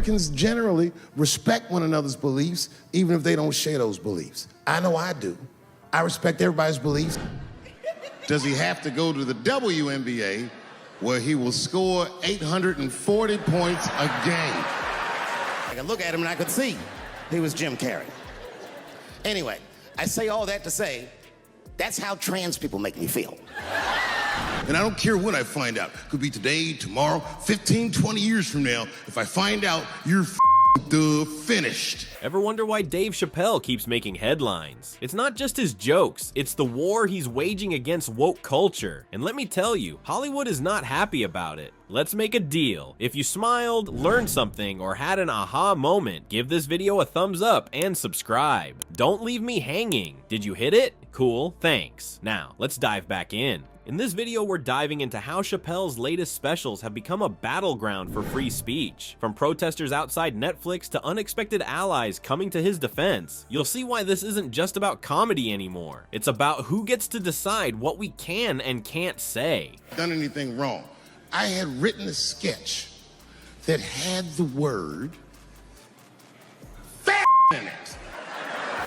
Americans generally respect one another's beliefs, even if they don't share those beliefs. I know I do. I respect everybody's beliefs. Does he have to go to the WNBA, where he will score 840 points a game? I could look at him and I could see he was Jim Carrey. Anyway, I say all that to say, that's how trans people make me feel. And I don't care when I find out. Could be today, tomorrow, 15, 20 years from now. If I find out, you're finished. Ever wonder why Dave Chappelle keeps making headlines? It's not just his jokes, it's the war he's waging against woke culture. And let me tell you, Hollywood is not happy about it. Let's make a deal. If you smiled, learned something, or had an aha moment, give this video a thumbs up and subscribe. Don't leave me hanging. Did you hit it? Cool, thanks. Now, let's dive back in. In this video, we're diving into how Chappelle's latest specials have become a battleground for free speech. From protesters outside Netflix to unexpected allies coming to his defense, you'll see why this isn't just about comedy anymore. It's about who gets to decide what we can and can't say. Done anything wrong? I had written a sketch that had the word in it.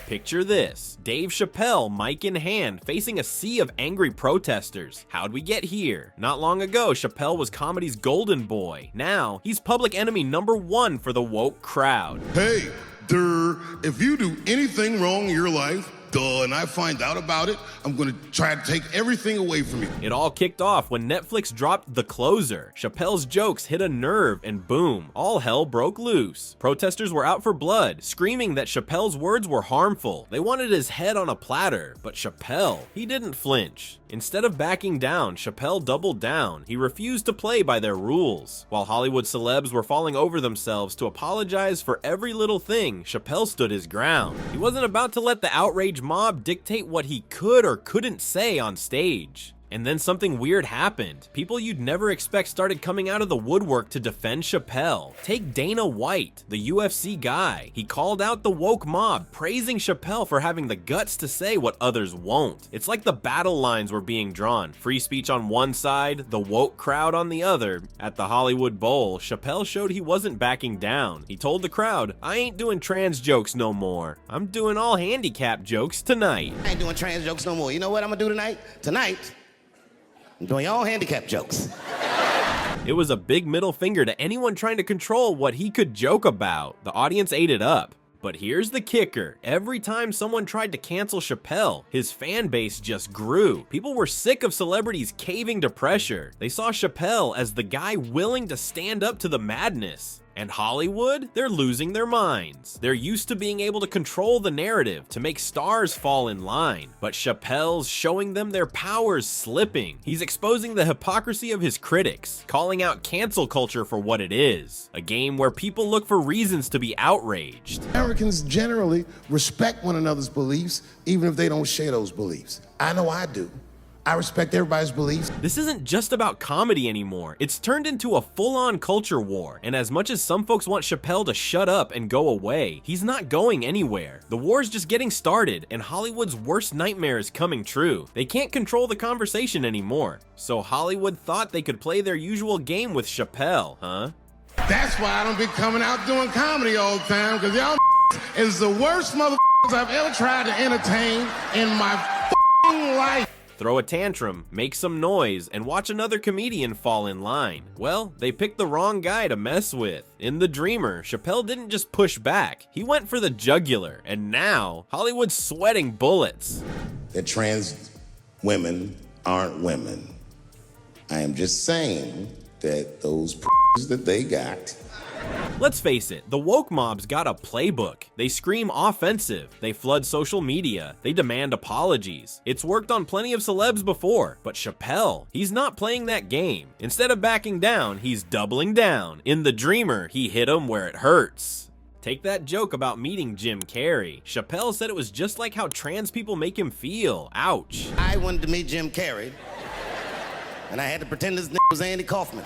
Picture this, Dave Chappelle, mic in hand, facing a sea of angry protesters. How'd we get here? Not long ago, Chappelle was comedy's golden boy. Now, he's public enemy #1 for the woke crowd. Hey, if you do anything wrong in your life, and I find out about it, I'm gonna try to take everything away from you. It all kicked off when Netflix dropped The Closer. Chappelle's jokes hit a nerve and boom, all hell broke loose. Protesters were out for blood, screaming that Chappelle's words were harmful. They wanted his head on a platter, but Chappelle, he didn't flinch. Instead of backing down, Chappelle doubled down. He refused to play by their rules. While Hollywood celebs were falling over themselves to apologize for every little thing, Chappelle stood his ground. He wasn't about to let the outrage mob dictate what he could or couldn't say on stage. And then something weird happened. People you'd never expect started coming out of the woodwork to defend Chappelle. Take Dana White, the UFC guy. He called out the woke mob, praising Chappelle for having the guts to say what others won't. It's like the battle lines were being drawn. Free speech on one side, the woke crowd on the other. At the Hollywood Bowl, Chappelle showed he wasn't backing down. He told the crowd, "I ain't doing trans jokes no more. I'm doing all handicap jokes tonight." I ain't doing trans jokes no more. You know what I'm gonna do tonight? Tonight, I'm doing all handicap jokes. It was a big middle finger to anyone trying to control what he could joke about. The audience ate it up. But here's the kicker. Every time someone tried to cancel Chappelle, his fan base just grew. People were sick of celebrities caving to pressure. They saw Chappelle as the guy willing to stand up to the madness. And Hollywood, they're losing their minds. They're used to being able to control the narrative, to make stars fall in line. But Chappelle's showing them their powers slipping. He's exposing the hypocrisy of his critics, calling out cancel culture for what it is. A game where people look for reasons to be outraged. Americans generally respect one another's beliefs, even if they don't share those beliefs. I know I do. I respect everybody's beliefs. This isn't just about comedy anymore. It's turned into a full-on culture war. And as much as some folks want Chappelle to shut up and go away, he's not going anywhere. The war's just getting started, and Hollywood's worst nightmare is coming true. They can't control the conversation anymore. So Hollywood thought they could play their usual game with Chappelle, huh? That's why I don't be coming out doing comedy all the time, because y'all is the worst motherfuckers I've ever tried to entertain in my life. Throw a tantrum, make some noise, and watch another comedian fall in line. Well, they picked the wrong guy to mess with. In The Dreamer, Chappelle didn't just push back, he went for the jugular, and now Hollywood's sweating bullets. That trans women aren't women. I am just saying that those that they got. Let's face it, the woke mob's got a playbook. They scream offensive, they flood social media, they demand apologies. It's worked on plenty of celebs before, but Chappelle, he's not playing that game. Instead of backing down, he's doubling down. In The Dreamer, he hit him where it hurts. Take that joke about meeting Jim Carrey. Chappelle said it was just like how trans people make him feel. Ouch. I wanted to meet Jim Carrey, and I had to pretend this was Andy Kaufman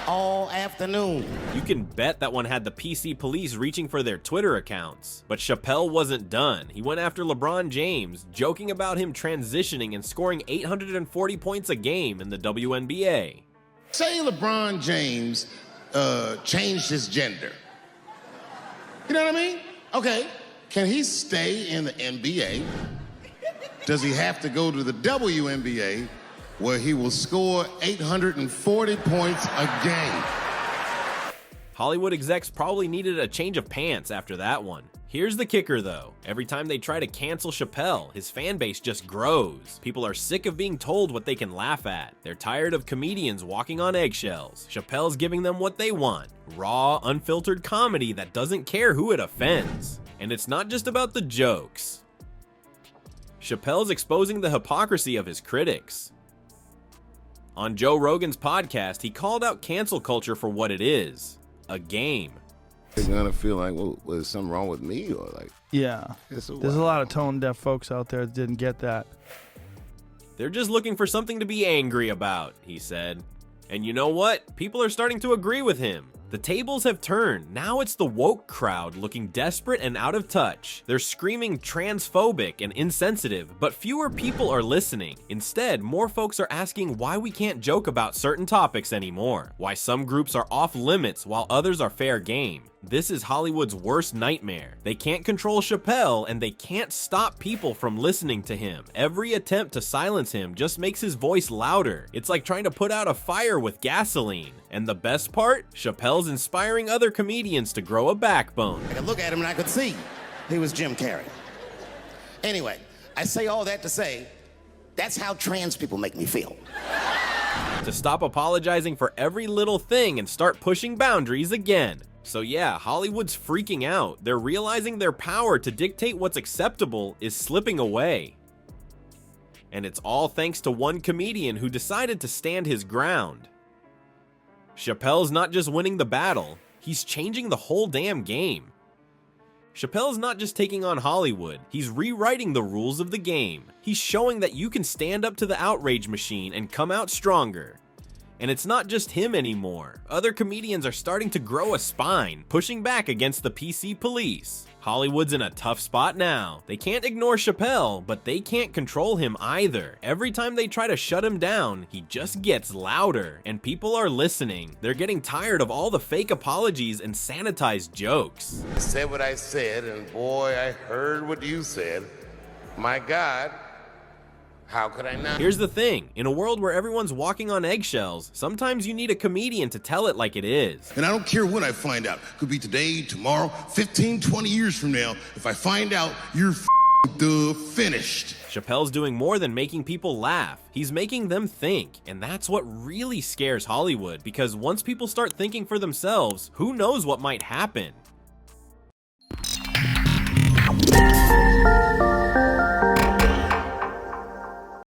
all afternoon. You can bet that one had the PC police reaching for their Twitter accounts. But Chappelle wasn't done. He went after LeBron James, joking about him transitioning and scoring 840 points a game in the WNBA. Say LeBron James changed his gender. You know what I mean? Okay, can he stay in the NBA? Does he have to go to the WNBA where he will score 840 points a game? Hollywood execs probably needed a change of pants after that one. Here's the kicker though. Every time they try to cancel Chappelle, his fan base just grows. People are sick of being told what they can laugh at. They're tired of comedians walking on eggshells. Chappelle's giving them what they want. Raw, unfiltered comedy that doesn't care who it offends. And it's not just about the jokes. Chappelle's exposing the hypocrisy of his critics. On Joe Rogan's podcast, he called out cancel culture for what it is. A game. They're gonna feel like, well, was something wrong with me, or like, Yeah. There's a lot of tone deaf folks out there that didn't get that. They're just looking for something to be angry about, he said. And you know what? People are starting to agree with him. The tables have turned. Now it's the woke crowd looking desperate and out of touch. They're screaming transphobic and insensitive, but fewer people are listening. Instead, more folks are asking why we can't joke about certain topics anymore, why some groups are off limits while others are fair game. This is Hollywood's worst nightmare. They can't control Chappelle and they can't stop people from listening to him. Every attempt to silence him just makes his voice louder. It's like trying to put out a fire with gasoline. And the best part? Chappelle's inspiring other comedians to grow a backbone. I could look at him and I could see he was Jim Carrey. Anyway, I say all that to say, that's how trans people make me feel. To stop apologizing for every little thing and start pushing boundaries again. So yeah, Hollywood's freaking out. They're realizing their power to dictate what's acceptable is slipping away. And it's all thanks to one comedian who decided to stand his ground. Chappelle's not just winning the battle, he's changing the whole damn game. Chappelle's not just taking on Hollywood, he's rewriting the rules of the game. He's showing that you can stand up to the outrage machine and come out stronger. And it's not just him anymore. Other comedians are starting to grow a spine, pushing back against the PC police. Hollywood's in a tough spot now. They can't ignore Chappelle, but they can't control him either. Every time they try to shut him down, he just gets louder, and people are listening. They're getting tired of all the fake apologies and sanitized jokes. I said what I said, and boy, I heard what you said. My God, how could I not? Here's the thing, in a world where everyone's walking on eggshells, sometimes you need a comedian to tell it like it is. And I don't care when I find out. Could be today, tomorrow, 15, 20 years from now. If I find out, you're finished. Chappelle's doing more than making people laugh. He's making them think, and that's what really scares Hollywood, because once people start thinking for themselves, who knows what might happen?